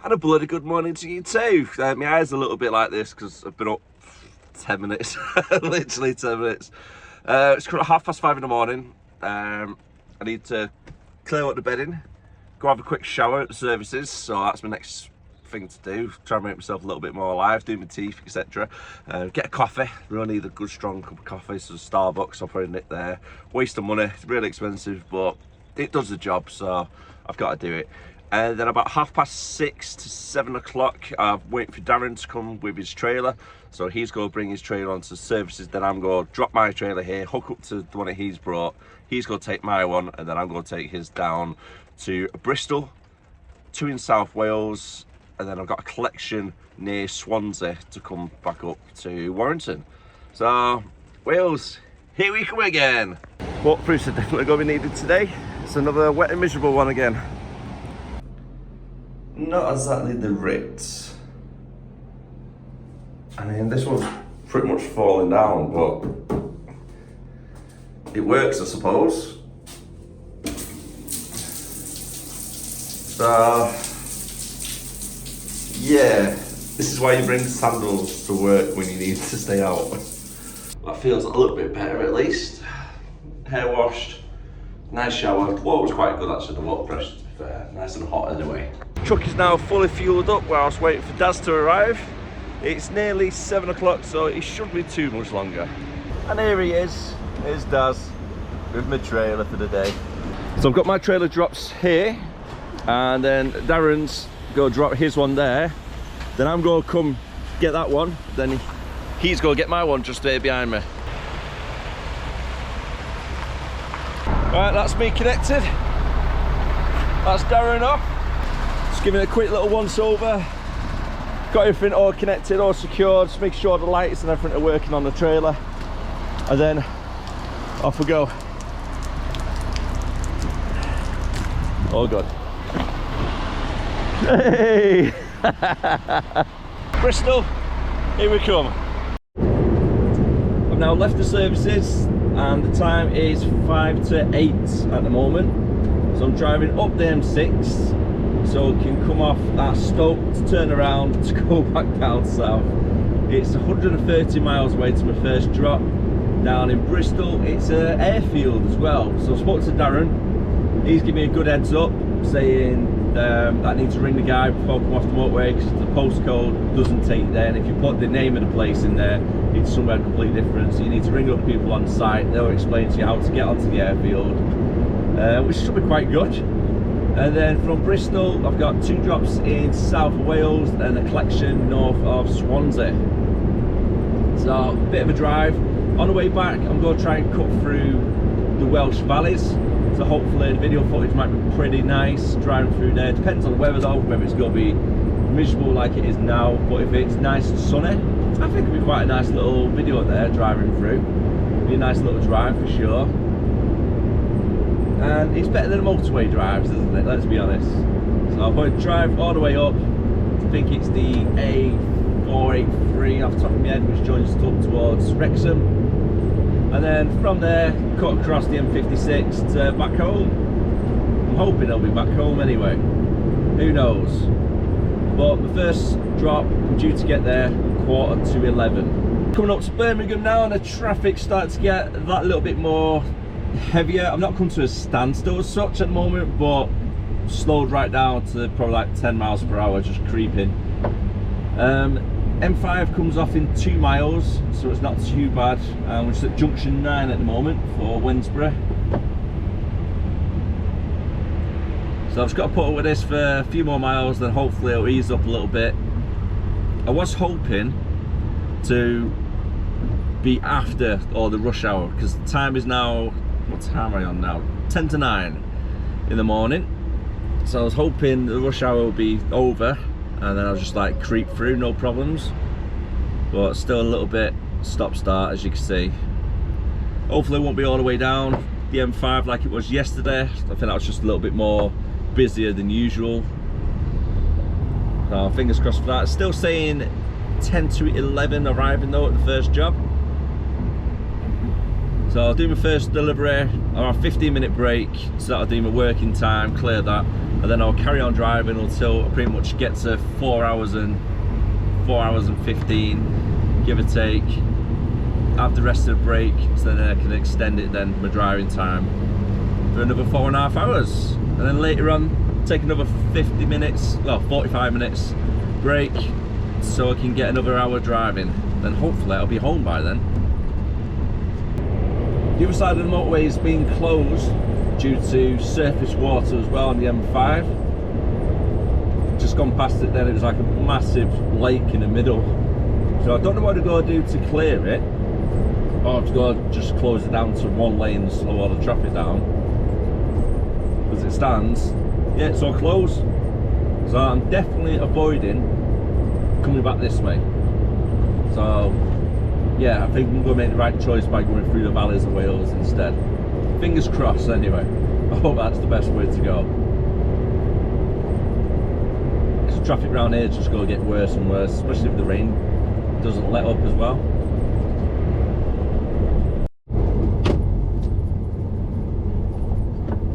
And a bloody good morning to you too. My eyes are a little bit like this because I've been up 10 minutes, literally 10 minutes. It's currently 5:30 in the morning. I need to clear up the bedding, go have a quick shower at the services, so that's my next thing to do. Try and make myself a little bit more alive, do my teeth, etc. Get a coffee, really need a good strong cup of coffee, so Starbucks, I'll probably nick there. Waste of money, it's really expensive, but it does the job, so I've got to do it. And then about 6:30 to 7 o'clock, I'm waiting for Darren to come with his trailer. So he's going to bring his trailer onto the services, then I'm going to drop my trailer here, hook up to the one that he's brought. He's going to take my one, and then I'm going to take his down to Bristol, 2 in South Wales, and then I've got a collection near Swansea to come back up to Warrington. So, Wales, here we come again. Waterproofs are definitely going to be needed today. It's another wet and miserable one again. Not exactly the Ritz. I mean, this one's pretty much falling down, but it works, I suppose. So, yeah, this is why you bring sandals to work when you need to stay out. That feels a little bit better at least. Hair washed, nice shower. The water was quite good actually, the water pressure, to be fair. Nice and hot anyway. Truck is now fully fueled up whilst waiting for Daz to arrive. It's nearly 7 o'clock, so it shouldn't be too much longer. And here he is, here's Daz with my trailer for the day. So I've got my trailer drops here, and then Darren's go drop his one there. Then I'm going to come get that one, then he's going to get my one just there behind me. Right, that's me connected. That's Darren off. Just giving it a quick little once over. Got everything all connected, all secured. Just make sure the lights and everything are working on the trailer. And then off we go. All good. Hey! Bristol, here we come. I've now left the services and the time is 5 to 8 at the moment. So I'm driving up the M6 so I can come off at Stoke to turn around to go back down south. It's 130 miles away to my first drop down in Bristol. It's an airfield as well. So I spoke to Darren, he's giving me a good heads up saying I need to ring the guy before I come off the motorway because the postcode doesn't take there, and if you put the name of the place in there it's somewhere completely different, so you need to ring up people on site. They'll explain to you how to get onto the airfield, which should be quite good. And then from Bristol I've got 2 drops in South Wales and a collection north of Swansea. So a bit of a drive. On the way back I'm going to try and cut through the Welsh valleys, so hopefully the video footage might be pretty nice driving through there. Depends on the weather though, whether it's going to be miserable like it is now, but if it's nice and sunny I think it'll be quite a nice little video there driving through. It'll be a nice little drive for sure. And it's better than motorway drives, isn't it? Let's be honest. So I'm going to drive all the way up. I think it's the A483 off the top of my head, which joins us up towards Wrexham. And then from there, cut across the M56 to back home. I'm hoping I'll be back home anyway. Who knows? But the first drop, I'm due to get there 11:15. Coming up to Birmingham now, and the traffic starts to get that little bit more heavier. I'm not come to a standstill as such at the moment, but slowed right down to probably like 10 miles per hour, just creeping. M5 comes off in 2 miles, so it's not too bad. We're just at junction 9 at the moment for Winsborough. So I've just got to put up with this for a few more miles, then hopefully it'll ease up a little bit. I was hoping to be after all the rush hour, because the time is now, what time am I on now? 10 to 9 in the morning. So I was hoping the rush hour would be over and then I'll just like creep through, no problems. But still a little bit stop start, as you can see. Hopefully it won't be all the way down the M5 like it was yesterday. I think that was just a little bit more busier than usual. So fingers crossed for that. Still saying 10 to 11 arriving though at the first job. So I'll do my first delivery, I'll have a 15-minute break, so that'll do my working time, clear that, and then I'll carry on driving until I pretty much get to 4 hours and 15, give or take. Have the rest of the break, so then I can extend it then, my driving time, for another 4.5 hours. And then later on, take another 50 minutes, well 45 minutes break, so I can get another hour driving. Then hopefully I'll be home by then. The other side of the motorway is being closed due to surface water as well on the M5. Just gone past it then, it was like a massive lake in the middle. So I don't know what to go do to clear it. Or to go just close it down to one lane and slow all the traffic down. As it stands, yeah, it's all closed. So I'm definitely avoiding coming back this way. So yeah, I think I'm going to make the right choice by going through the valleys of Wales instead. Fingers crossed anyway. I hope that's the best way to go. Because the traffic around here is just going to get worse and worse, especially if the rain doesn't let up as well.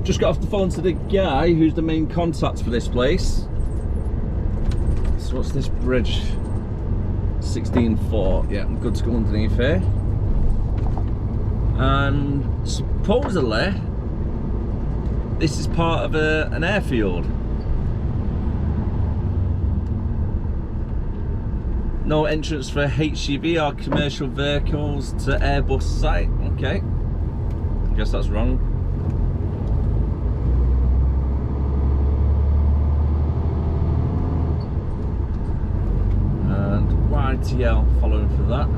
Just got off the phone to the guy who's the main contact for this place. So what's this bridge? 16.4, yeah, I'm good to go underneath here. And supposedly this is part of an airfield. No entrance for HGV or commercial vehicles to Airbus site. Okay, I guess that's wrong. YTL following for that.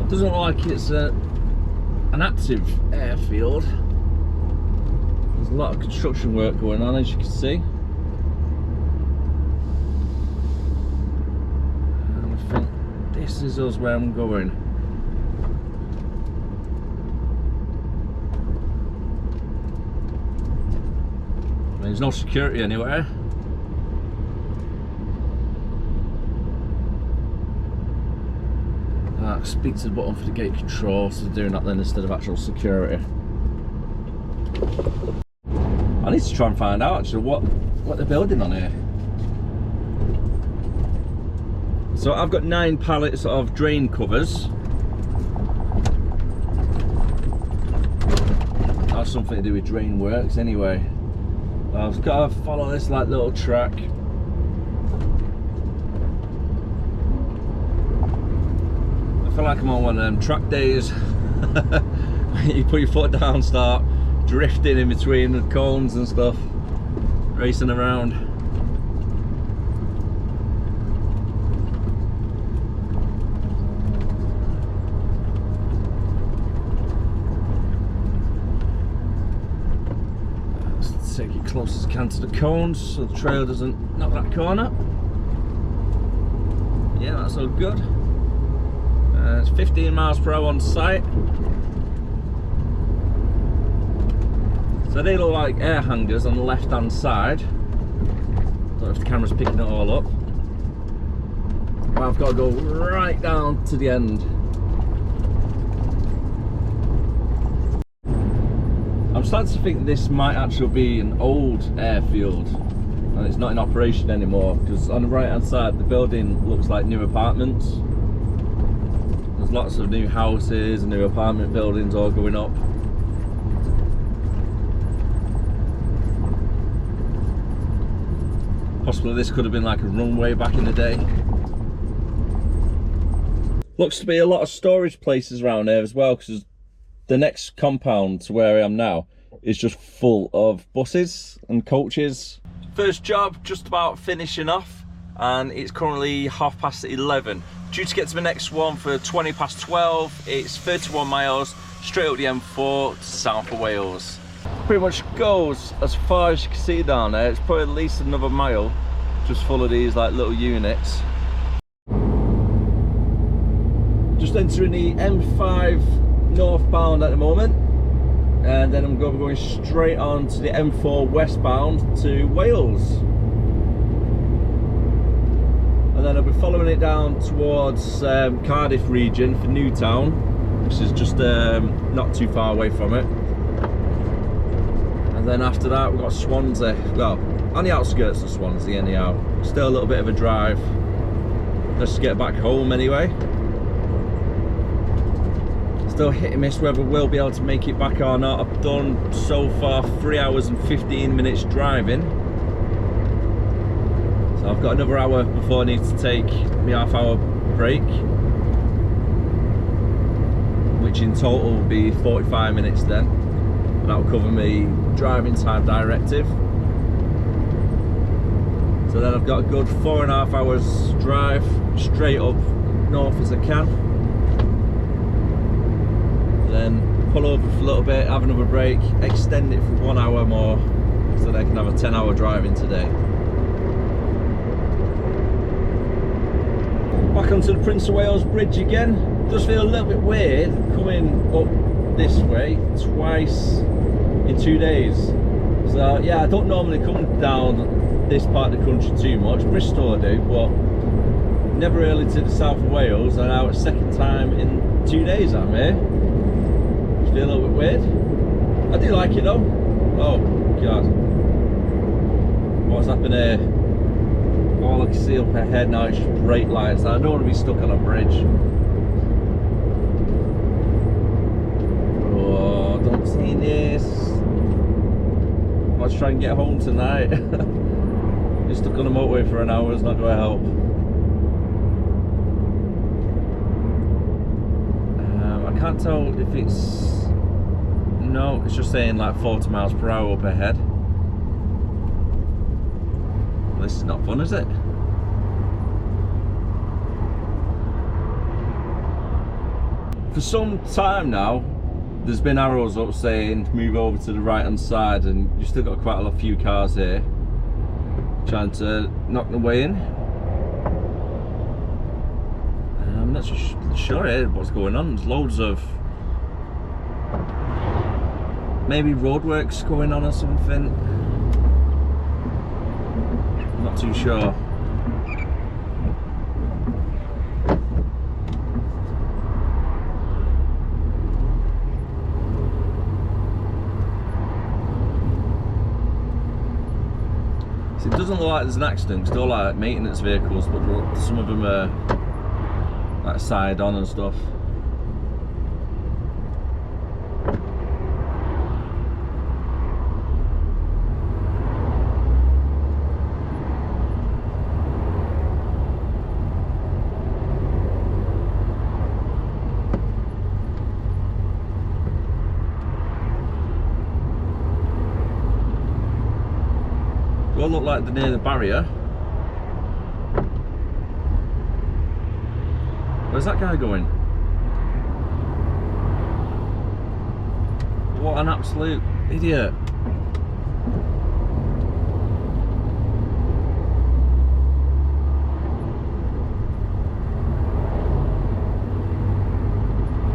It doesn't look like it's an active airfield. There's a lot of construction work going on, as you can see. And I think this is us where I'm going. There's no security anywhere. Speak to the button for the gate control, so doing that then instead of actual security. I need to try and find out actually what they're building on here. So I've got 9 pallets of drain covers. That's something to do with drain works anyway. I've got to follow this like little track. I feel like I'm on one of them track days. You put your foot down, start drifting in between the cones and stuff, racing around. Let's take it close as I can to the cones so the trail doesn't knock that corner. Yeah, that's all good. It's 15 miles per hour on site. So they look like air hangers on the left hand side. Don't know if the camera's picking it all up. But I've got to go right down to the end. I'm starting to think this might actually be an old airfield and it's not in operation anymore, because on the right hand side the building looks like new apartments. There's lots of new houses and new apartment buildings all going up. Possibly this could have been like a runway back in the day. Looks to be a lot of storage places around here as well, because the next compound to where I am now is just full of buses and coaches. First job just about finishing off, and it's currently 11:30. Due to get to the next one for 12:20. It's 31 miles straight up the M4 to south of Wales. Pretty much goes as far as you can see down there. It's probably at least another mile, just full of these like little units. Just entering the M5 northbound at the moment, and then I'm going to be going straight on to the M4 westbound to Wales. And and then I'll be following it down towards Cardiff region for Newtown, which is just not too far away from it. And then after that we've got Swansea, well, on the outskirts of Swansea anyhow. Still a little bit of a drive. Let's just get back home anyway. Still hit and miss whether we'll be able to make it back or not. I've done so far 3 hours and 15 minutes driving. So I've got another hour before I need to take my half-hour break, which in total will be 45 minutes then. And that'll cover me driving time directive. So then I've got a good 4.5 hours drive straight up north as I can. Then pull over for a little bit, have another break, extend it for 1 hour more, so that I can have a 10-hour driving today. Back onto the Prince of Wales Bridge again. Does feel a little bit weird coming up this way twice in 2 days. So yeah, I don't normally come down this part of the country too much. Bristol I do, but never really to the south of Wales, and now it's second time in 2 days I'm here. It's feel a little bit weird. I do like it though. Oh god, what's happened here? All I can see up ahead now is brake lights. I don't want to be stuck on a bridge. Oh, don't see this. Let's try and get home tonight. You're stuck on the motorway for an hour, it's not going to help. I can't tell if it's... No, it's just saying like 40 miles per hour up ahead. Well, this is not fun, is it? For some time now, there's been arrows up saying move over to the right hand side, and you've still got quite a few cars here trying to knock their way in. I'm not so sure what's going on. There's loads of maybe roadworks going on or something. Not too sure. It doesn't look like there's an accident, still like maintenance vehicles, but some of them are like side on and stuff. All look like they're near the barrier. Where's that guy going? What an absolute idiot.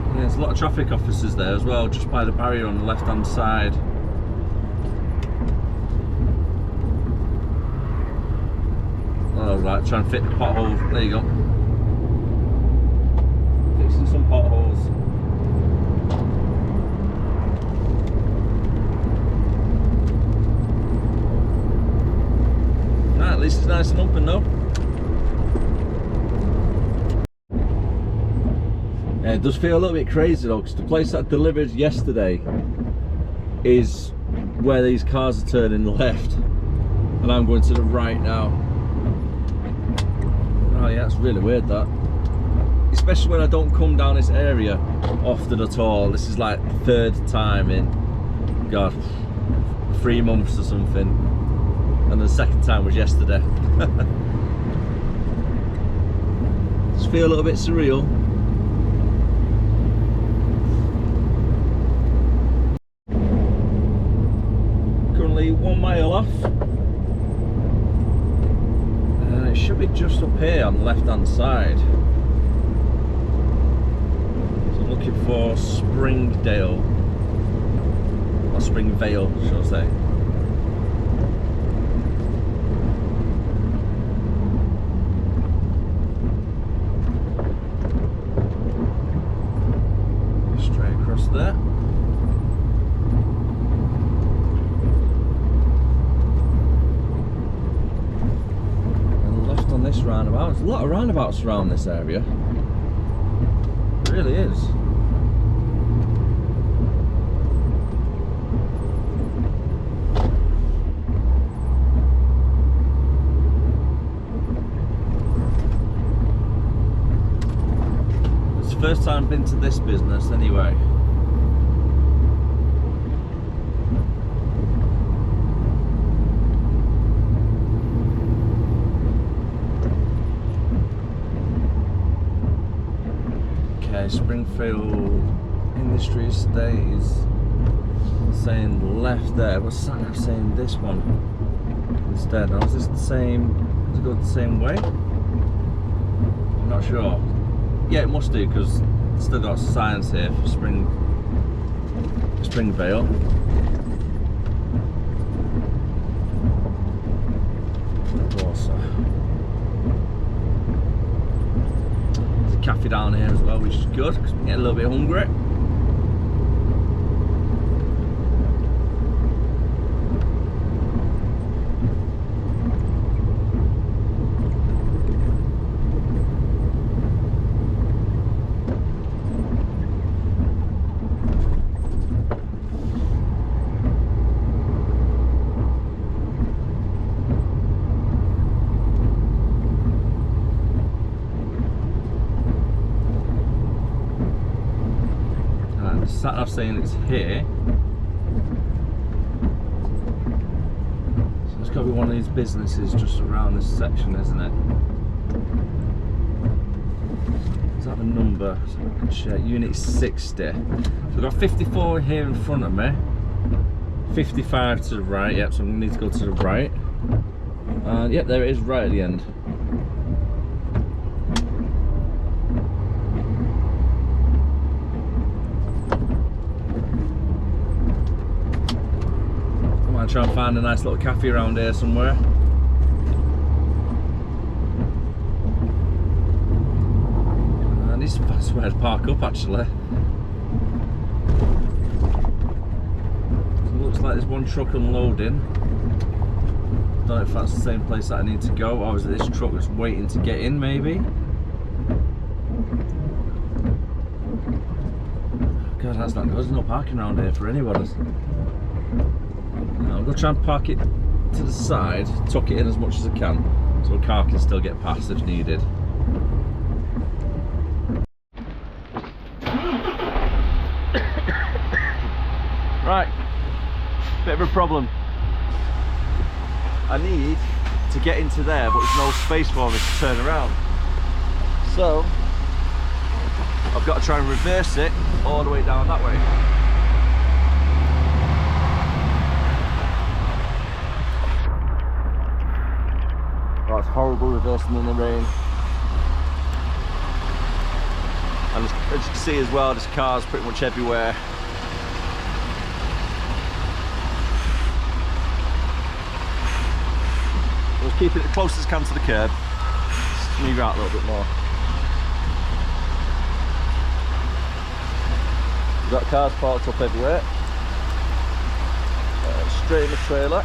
Yeah, there's a lot of traffic officers there as well, just by the barrier on the left hand side. Oh, right, trying to fit the pothole. There you go. Fixing some potholes. Nah, at least it's nice and open though. Yeah, it does feel a little bit crazy though, because the place that I delivered yesterday is where these cars are turning left, and I'm going to the right now. Oh yeah, it's really weird that. Especially when I don't come down this area often at all. This is like the third time in, God, 3 months or something. And the second time was yesterday. Just feel a little bit surreal. Currently 1 mile off. It should be just up here on the left hand side. So I'm looking for Springdale, or Springvale, shall I say. roundabout. There's a lot of roundabouts around this area. It really is. It's the first time I've been to this business anyway. Springfield Industry Estate is saying left there. What's that saying? This one instead. Now, is this the same? Does it go the same way? I'm not sure. Yeah, it must do because it's still got signs here for Springvale. Cafe down here as well, which is good because we get a little bit hungry. Sat nav saying it's here, so it's got to be one of these businesses just around this section, isn't it? Does that have a number? So I can check. Unit 60. So I've got 54 here in front of me, 55 to the right. Yep, so I'm going to need to go to the right, and yep, there it is right at the end. Try and find a nice little cafe around here somewhere. And this is somewhere to park up actually. So it looks like there's one truck unloading. Don't know if that's the same place that I need to go, or is it this truck that's waiting to get in maybe? God, that's not good. There's no parking around here for anyone. I'm going to try and park it to the side, tuck it in as much as I can, so a car can still get past if needed. Right, bit of a problem. I need to get into there, but there's no space for me to turn around. So, I've got to try and reverse it all the way down that way. Oh, it's horrible reversing in the rain. And as you can see as well, there's cars pretty much everywhere. I was keeping it as close as I can to the curb. Just move out a little bit more. We've got cars parked up everywhere. Straight in the trailer.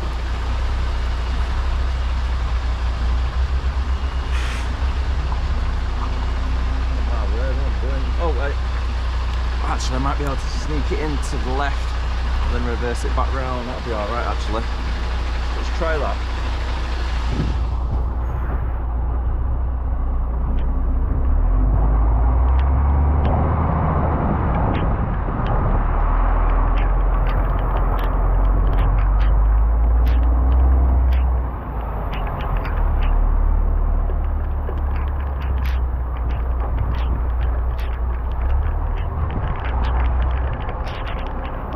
Oh wait, actually I might be able to sneak it in to the left and then reverse it back round. That'll be alright actually. Let's try that.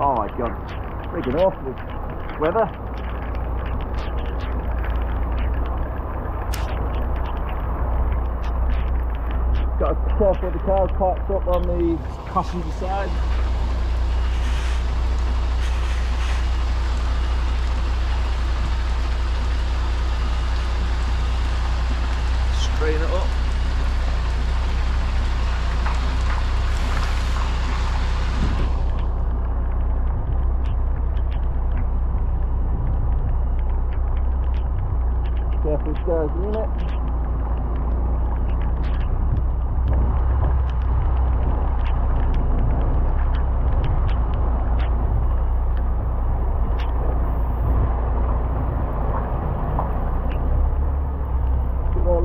Oh my god, freaking awful weather. Got to be careful, the car's parked up on the passenger side. Straighten it up. Careful stairs unit.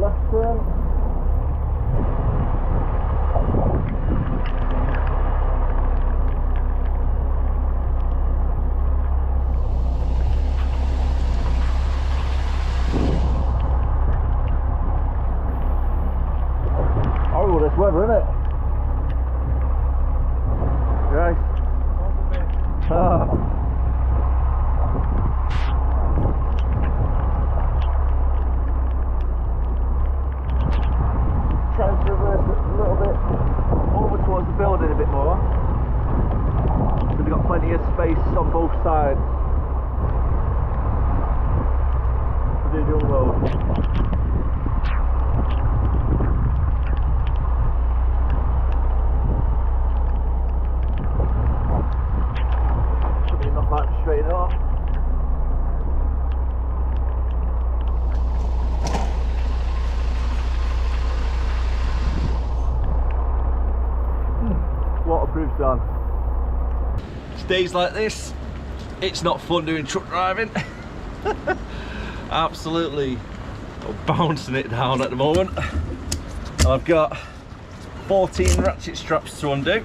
left turn. Horrible this weather, isn't it? Right. Trying to reverse it a little bit over towards the building a bit more. So we've got plenty of space on both sides to do the unload. Should be enough light to straighten it off. Waterproof's on. Days like this, it's not fun doing truck driving. Absolutely bouncing it down at the moment. I've got 14 ratchet straps to undo.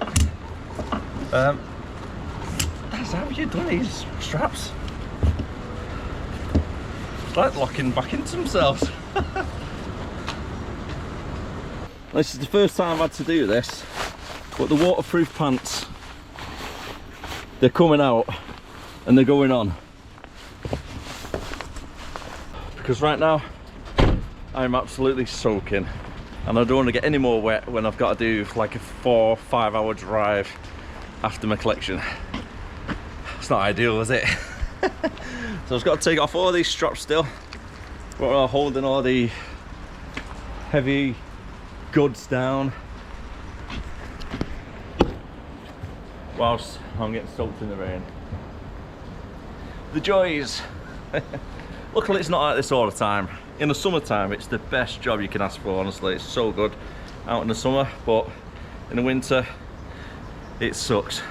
That's how you done these straps. It's like locking back into themselves. This is the first time I've had to do this. But the waterproof pants, they're coming out and they're going on. Because right now, I'm absolutely soaking. And I don't want to get any more wet when I've got to do like a 4 or 5 hour drive after my collection. It's not ideal, is it? So I've got to take off all these straps still. We're holding all the heavy goods down. Whilst I'm getting soaked in the rain. The joys. Luckily it's not like this all the time. In the summertime it's the best job you can ask for, honestly. It's so good out in the summer, but in the winter it sucks.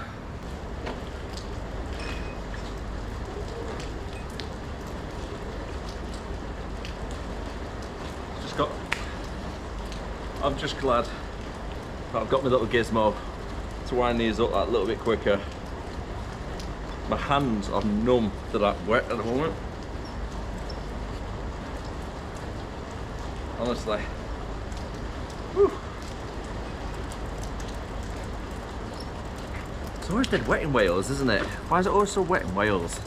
I'm just glad that I've got my little gizmo to wind these up that little bit quicker. My hands are numb to that wet at the moment. Honestly. Whew. It's always dead wet in Wales, isn't it? Why is it always so wet in Wales?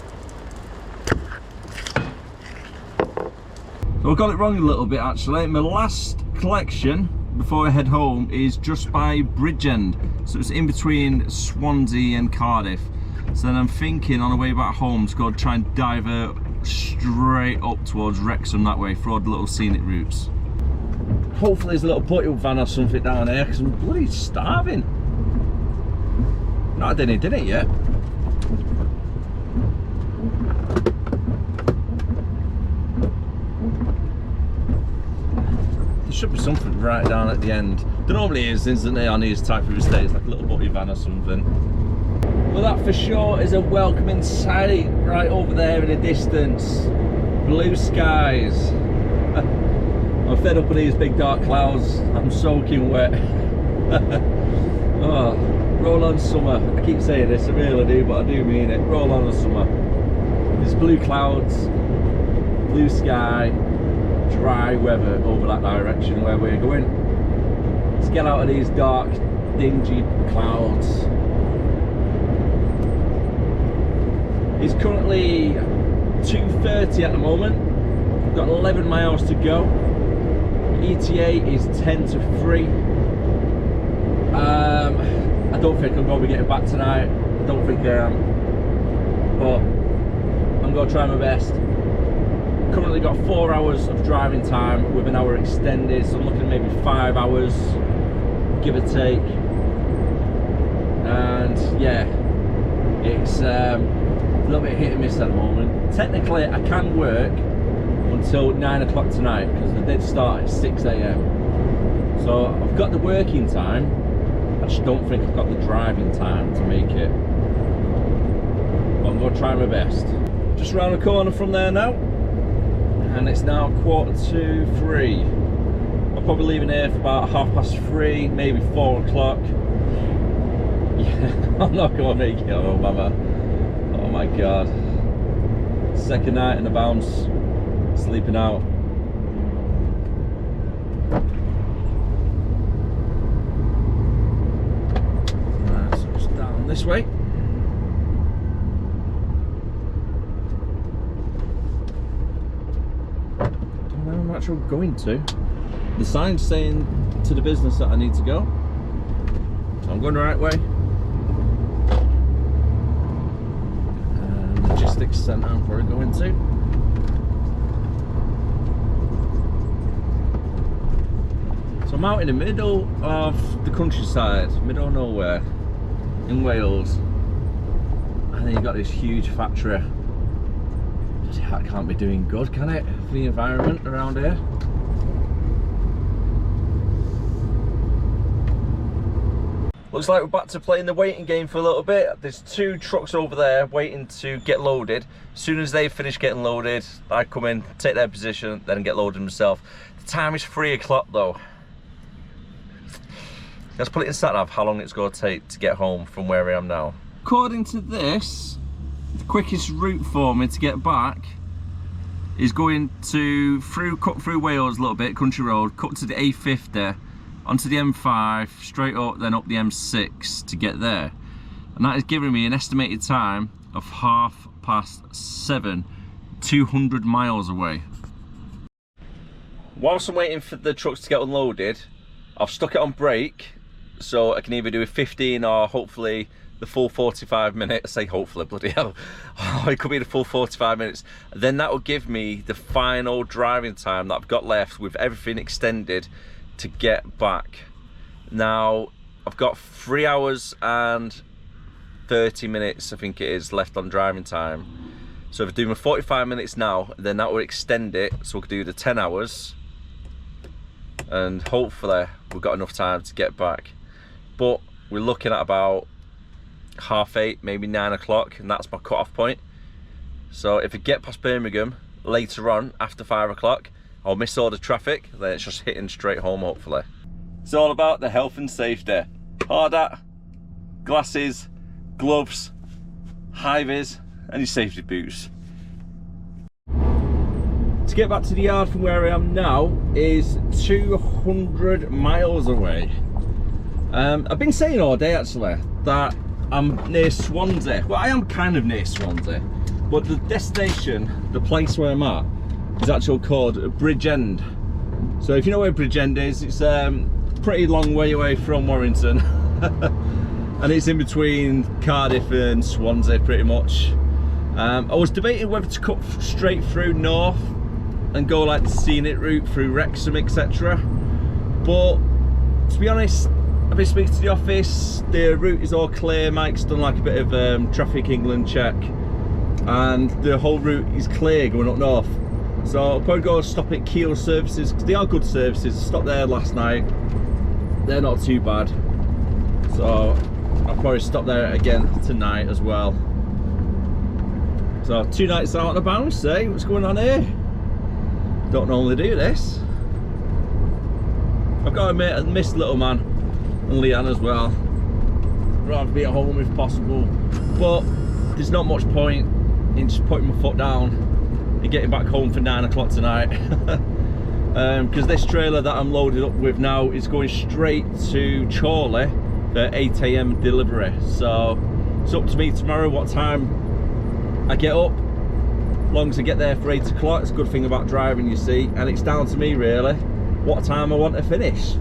So I got it wrong a little bit actually. My last collection before I head home is just by Bridgend, so it's in between Swansea and Cardiff. So then I'm thinking on the way back home to go try and divert straight up towards Wrexham that way for all the little scenic routes. Hopefully there's a little putty van or something down there because I'm bloody starving. Not had any dinner yet. There should be something right down at the end. There normally is, isn't there, on these type of estates, like a little putty van or something. Well, that for sure is a welcoming sight right over there in the distance. Blue skies. I'm fed up with these big dark clouds. I'm soaking wet. Oh, roll on summer. I keep saying this, I really do, but I do mean it. Roll on the summer. There's blue clouds, blue sky, dry weather over that direction where we're going. Let's get out of these dark, dingy clouds. It's currently 2:30 at the moment. We've got 11 miles to go. ETA is 10 to 3. I don't think I'm going to be getting back tonight. I don't think I am. But I'm going to try my best. Currently got 4 hours of driving time with an hour extended, so I'm looking at maybe 5 hours, give or take. And yeah, it's a little bit hit and miss at the moment. Technically I can work until 9 o'clock tonight because the dead start at 6 AM. So I've got the working time, I just don't think I've got the driving time to make it. But I'm going to try my best. Just round the corner from there now, and it's now 2:45. probably leaving here for about 3:30, maybe 4 o'clock. Yeah, I'm not gonna make it home, am I? Oh my god. Second night in the bounce, sleeping out. Right, so it's down this way. Don't know how much I'm going to. The sign's saying to the business that I need to go. So I'm going the right way. Logistics centre I'm probably going to. So I'm out in the middle of the countryside, middle of nowhere, in Wales. And then you've got this huge factory. That can't be doing good, can it, for the environment around here? Looks like we're back to playing the waiting game for a little bit. There's 2 trucks over there waiting to get loaded. As soon as they finish getting loaded, I come in, take their position, then get loaded myself. The time is 3 o'clock though. Let's put it in sat nav how long it's going to take to get home from where I am now. According to this, the quickest route for me to get back is going to cut through Wales a little bit, country road, cut to the A50, onto the M5, straight up, then up the M6 to get there. And that is giving me an estimated time of 7:30, 200 miles away. Whilst I'm waiting for the trucks to get unloaded, I've stuck it on brake, so I can either do a 15 or hopefully the full 45 minutes. I say hopefully, bloody hell. Oh, it could be the full 45 minutes. Then that will give me the final driving time that I've got left with everything extended to get back. Now I've got 3 hours and 30 minutes I think it is left on driving time. So if I do my 45 minutes now, then that will extend it so we could do the 10 hours, and hopefully we've got enough time to get back. But we're looking at about 8:30, maybe 9 o'clock, and that's my cut-off point. So if I get past Birmingham later on after 5 o'clock, I'll miss all the traffic, then it's just hitting straight home hopefully. It's all about the health and safety. Hard hat, glasses, gloves, high-vis and your safety boots. To get back to the yard from where I am now is 200 miles away. I've been saying all day actually that I'm near Swansea. Well, I am kind of near Swansea, but the destination, the place where I'm at, is actually called Bridgend. So if you know where Bridgend is, it's pretty long way away from Warrington. And it's in between Cardiff and Swansea pretty much. I was debating whether to cut straight through north and go like the scenic route through Wrexham, etc. But to be honest, I've been speaking to the office, the route is all clear. Mike's done like a bit of Traffic England check, and the whole route is clear going up north. So I'll probably go stop at Keel services, because they are good services. I stopped there last night, they're not too bad. So I'll probably stop there again tonight as well. So 2 nights out on a bounce, eh? What's going on here? Don't normally do this. I've got to admit, I missed little man and Leanne as well. I'd rather be at home if possible, but there's not much point in just putting my foot down and getting back home for 9 o'clock tonight. Because this trailer that I'm loaded up with now is going straight to Chorley for 8 AM delivery. So it's up to me tomorrow what time I get up. As long as I get there for 8 o'clock, it's a good thing about driving, you see, and it's down to me really what time I want to finish.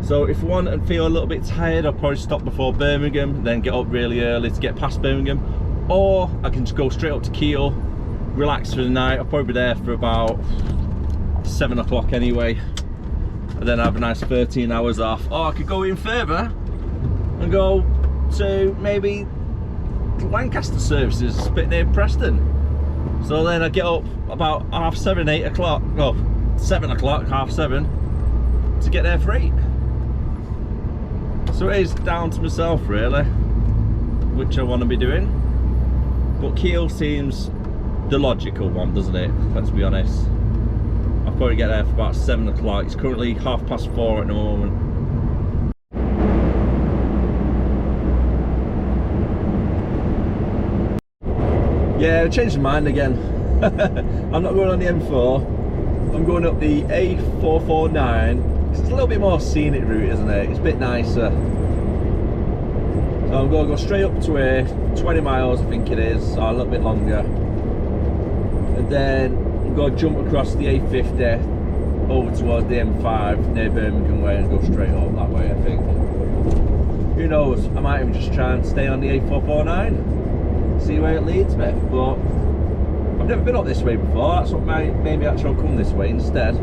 So if I want and feel a little bit tired, I'll probably stop before Birmingham, then get up really early to get past Birmingham, or I can just go straight up to Keel, relax for the night. I'll probably be there for about 7 o'clock anyway, and then have a nice 13 hours off. Or I could go even further and go to maybe Lancaster services, a bit near Preston. So then I get up about 7:30, 8 o'clock, well 7 o'clock, 7:30 to get there for 8. So it is down to myself really which I want to be doing, but Keel seems the logical one, doesn't it? Let's be honest. I've Probably get there for about 7 o'clock. It's currently 4:30 at the moment. Yeah, I changed my mind again. I'm not going on the M4. I'm going up the A449. It's a little bit more scenic route, isn't it? It's a bit nicer. So I'm going to go straight up to here, 20 miles I think it is, or a little bit longer. And then I'm going to jump across the A50 over towards the M5 near Birmingham way and go straight up that way, I think. Who knows, I might even just try and stay on the A449, see where it leads me. But I've never been up this way before, that's what made me actually come this way instead.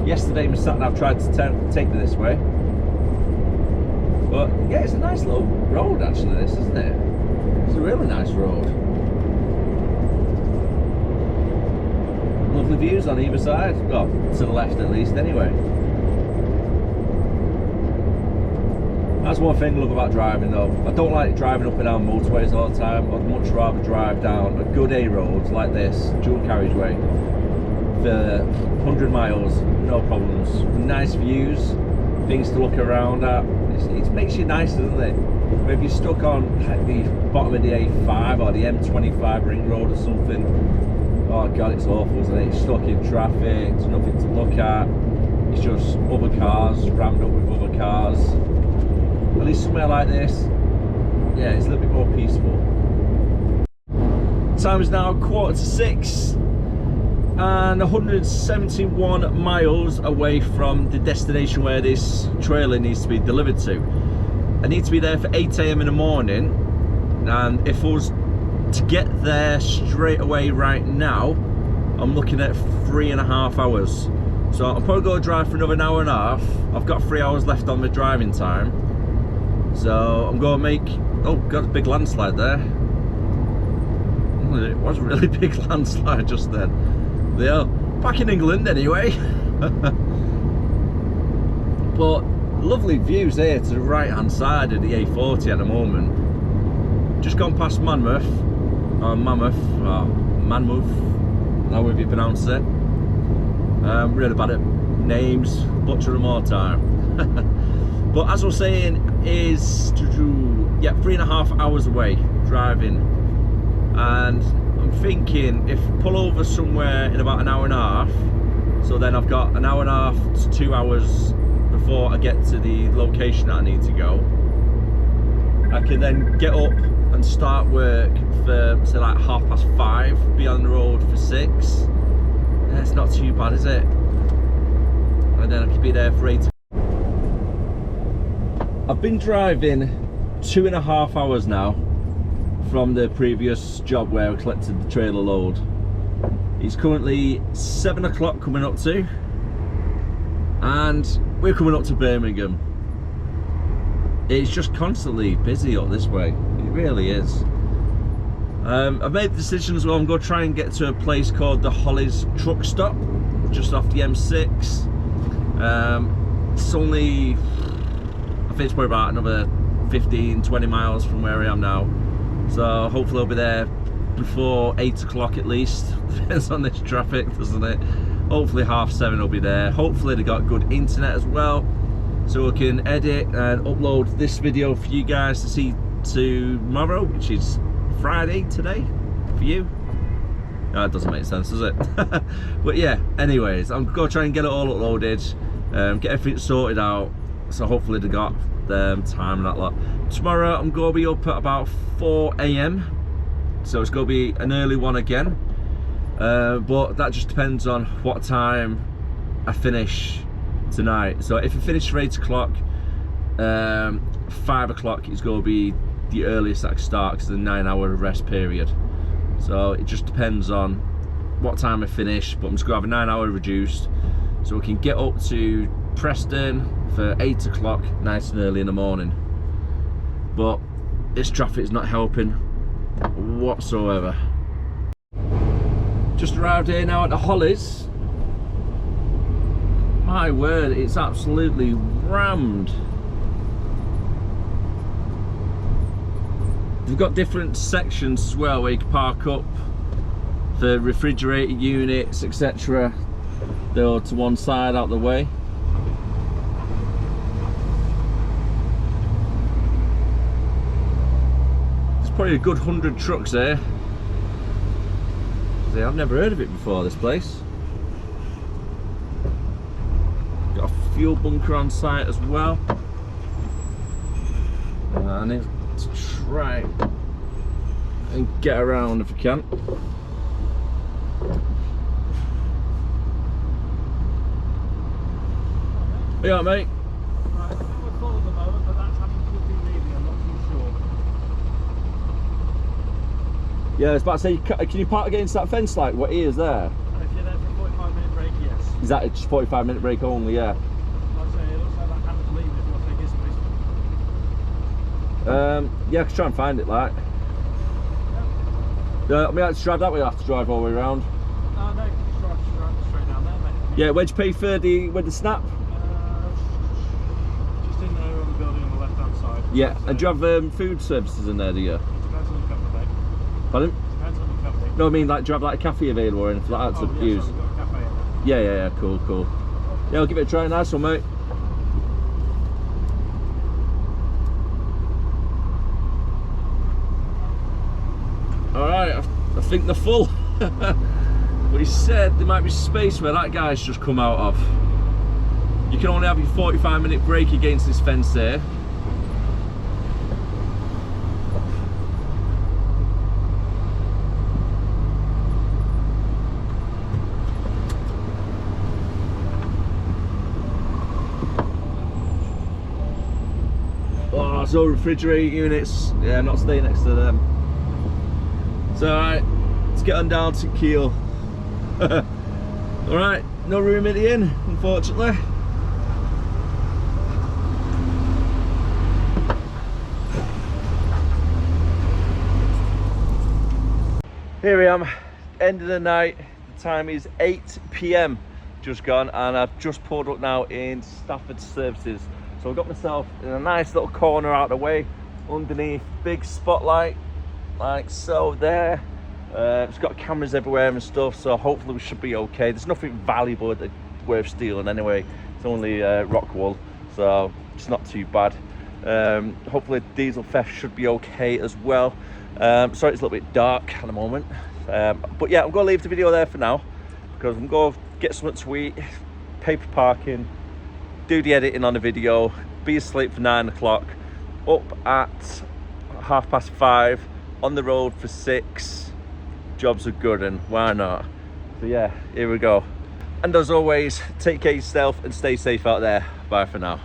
Yesterday my sat-nav tried to take me this way. But yeah, it's a nice little road actually, this, isn't it? It's a really nice road. Lovely views on either side. Well, to the left at least anyway. That's one thing I love about driving though. I don't like driving up and down motorways all the time. I'd much rather drive down a good A road like this, dual carriageway, for 100 miles, no problems. Nice views, things to look around at. It makes you nice, doesn't it? But if you're stuck on like, the bottom of the A5 or the M25 ring road or something, oh god, it's awful, isn't it? You're stuck in traffic, there's nothing to look at. It's just other cars rammed up with other cars. At least somewhere like this, yeah, it's a little bit more peaceful. Time is now 6:15 and 171 miles away from the destination where this trailer needs to be delivered to. I need to be there for 8 AM in the morning, and if I was to get there straight away right now, I'm looking at 3.5 hours. So I'm probably going to drive for another hour and a half. I've got 3 hours left on my driving time. So I'm going to make, oh god, a big landslide there. It was a really big landslide just then. Yeah, back in England anyway. But lovely views here to the right hand side of the A40 at the moment. Just gone past Monmouth, or Monmouth, however you pronounce it. Really bad at names, butcher them all the time. But as I was saying, is yeah, 3.5 hours away driving, and I'm thinking if I pull over somewhere in about an hour and a half, so then I've got an hour and a half to 2 hours before I get to the location that I need to go. I can then get up and start work for say like 5:30, be on the road for 6. Yeah, it's not too bad, is it? And then I could be there for 8. I've been driving 2.5 hours now from the previous job where I collected the trailer load. It's currently 7 o'clock coming up to, and we're coming up to Birmingham. It's just constantly busy up this way, it really is. I've made the decision as well, I'm going to try and get to a place called the Hollis truck stop, just off the M6. It's only, I think it's probably about another 15-20 miles from where I am now. So hopefully I'll be there before 8 o'clock at least. Depends on this traffic, doesn't it? Hopefully 7:30 I'll be there. Hopefully they got good internet as well, so I can edit and upload this video for you guys to see tomorrow, which is Friday today for you. No, it doesn't make sense, does it? But yeah, anyways, I'm gonna try and get it all uploaded, get everything sorted out, so hopefully they got time and that lot. Tomorrow I'm gonna be up at about 4 AM, so it's gonna be an early one again, but that just depends on what time I finish tonight. So if I finish for 8 o'clock, 5 o'clock is gonna be the earliest I can start, because it's a 9-hour rest period. So it just depends on what time I finish, but I'm just gonna have a 9-hour reduced, so we can get up to Preston for 8 o'clock nice and early in the morning. But this traffic is not helping whatsoever. Just arrived here now at the Hollis. My word, it's absolutely rammed. We've got different sections as well where you can park up for refrigerator units, etc. They're to one side out the way. There's probably a good 100 trucks there. See, I've never heard of it before, this place. Got a fuel bunker on site as well. And I need to try and get around if I can. You alright, mate? Right, I think we're full at the moment, but that's how you could be leaving, I'm not too sure. Yeah, I was about to say, can you park against that fence like what is there? And if you're there for a 45-minute break, yes. Is that just 45-minute break only, yeah? Like I say, it looks like that hand's leaving if you want to take his space. Yeah, I can try and find it, like. I mean, I have to drive that way, I have to drive all the way around. No, you can just drive straight down there, mate. Yeah, where'd you pay for the snap? Just in there on the building on the left-hand side. Yeah, So and do you have food services in there, do you? it depends on the company, mate. Pardon? Depends on the company. No, I mean, like, do you have like a cafe available or anything like that to use? So we've got a cafe in there. Yeah, cool. Yeah, I'll give it a try, nice one, mate. Alright, I think they're full. But he said there might be space where that guy's just come out of. You can only have your 45-minute break against this fence there. Oh, so refrigerator units. Yeah, I'm not staying next to them. So alright, let's get on down to Kiel. Alright, no room at the inn, unfortunately. Here we am, end of the night. The time is 8 PM just gone, and I've just pulled up now in Stafford Services. So I've got myself in a nice little corner out of the way, underneath big spotlight, like so there. It's got cameras everywhere and stuff, so hopefully we should be okay. There's nothing valuable that's worth stealing anyway. It's only rock wool, so it's not too bad. Hopefully diesel theft should be okay as well. Sorry it's a little bit dark at the moment, but yeah, I'm going to leave the video there for now because I'm going to get something to eat, pay for parking, do the editing on the video, be asleep for 9 o'clock, up at 5:30, on the road for 6. Jobs are good, and why not? So yeah, here we go. And as always, take care of yourself and stay safe out there. Bye for now.